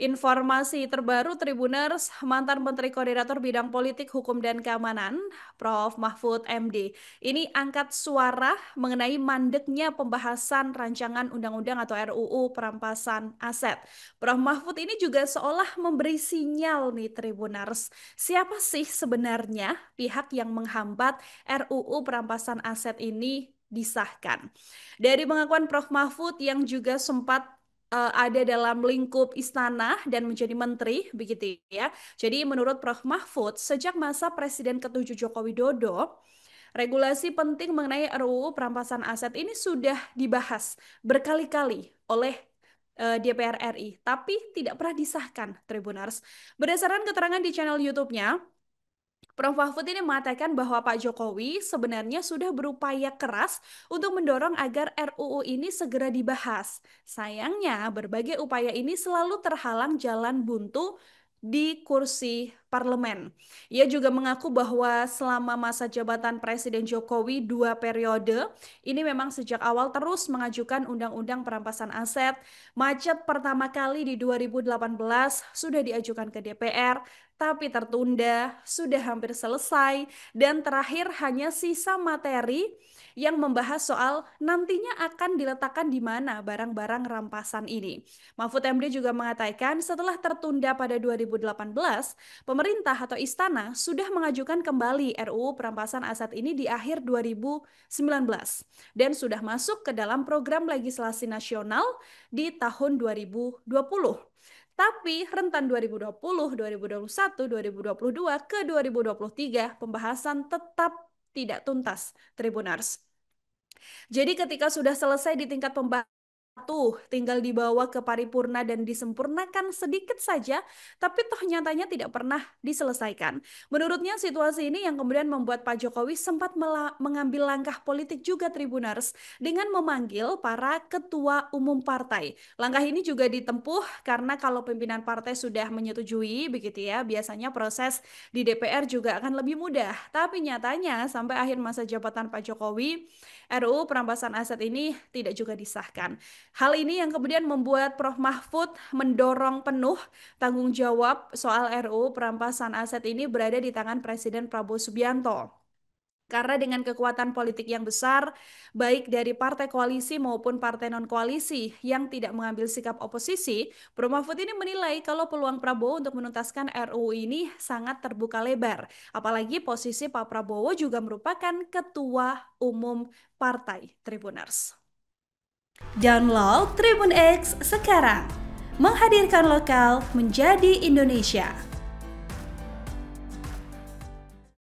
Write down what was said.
Informasi terbaru Tribuners, mantan Menteri Koordinator Bidang Politik, Hukum, dan Keamanan, Prof. Mahfud MD, ini angkat suara mengenai mandeknya pembahasan rancangan undang-undang atau RUU perampasan aset. Prof. Mahfud ini juga seolah memberi sinyal nih Tribuners, siapa sih sebenarnya pihak yang menghambat RUU perampasan aset ini disahkan. Dari pengakuan Prof. Mahfud yang juga sempat ada dalam lingkup istana dan menjadi menteri, begitu ya. Jadi menurut Prof. Mahfud, sejak masa Presiden ke-7 Joko Widodo, regulasi penting mengenai RUU perampasan aset ini sudah dibahas berkali-kali oleh DPR RI, tapi tidak pernah disahkan, Tribuners. Berdasarkan keterangan di channel YouTube-nya, Prof. Mahfud ini mengatakan bahwa Pak Jokowi sebenarnya sudah berupaya keras untuk mendorong agar RUU ini segera dibahas. Sayangnya, berbagai upaya ini selalu terhalang jalan buntu di kursi parlemen. Ia juga mengaku bahwa selama masa jabatan Presiden Jokowi 2 periode, ini memang sejak awal terus mengajukan undang-undang perampasan aset. Macet pertama kali di 2018 sudah diajukan ke DPR, tapi tertunda, sudah hampir selesai, dan terakhir hanya sisa materi yang membahas soal nantinya akan diletakkan di mana barang-barang rampasan ini. Mahfud MD juga mengatakan setelah tertunda pada 2018, pemerintah atau istana sudah mengajukan kembali RUU perampasan aset ini di akhir 2019 dan sudah masuk ke dalam program legislasi nasional di tahun 2020. Tapi rentan 2020, 2021, 2022 ke 2023 pembahasan tetap tidak tuntas, Tribuners. Jadi ketika sudah selesai di tingkat pembahasan, tinggal dibawa ke paripurna dan disempurnakan sedikit saja, tapi toh nyatanya tidak pernah diselesaikan. Menurutnya situasi ini yang kemudian membuat Pak Jokowi sempat mengambil langkah politik juga Tribuners dengan memanggil para ketua umum partai. Langkah ini juga ditempuh karena kalau pimpinan partai sudah menyetujui begitu ya, biasanya proses di DPR juga akan lebih mudah. Tapi nyatanya sampai akhir masa jabatan Pak Jokowi, RUU perampasan aset ini tidak juga disahkan. Hal ini yang kemudian membuat Prof. Mahfud mendorong penuh tanggung jawab soal RUU perampasan aset ini berada di tangan Presiden Prabowo Subianto. Karena dengan kekuatan politik yang besar, baik dari partai koalisi maupun partai non-koalisi yang tidak mengambil sikap oposisi, Prof. Mahfud ini menilai kalau peluang Prabowo untuk menuntaskan RUU ini sangat terbuka lebar. Apalagi posisi Pak Prabowo juga merupakan ketua umum partai, Tribuners. Download Tribun X sekarang, menghadirkan lokal menjadi Indonesia.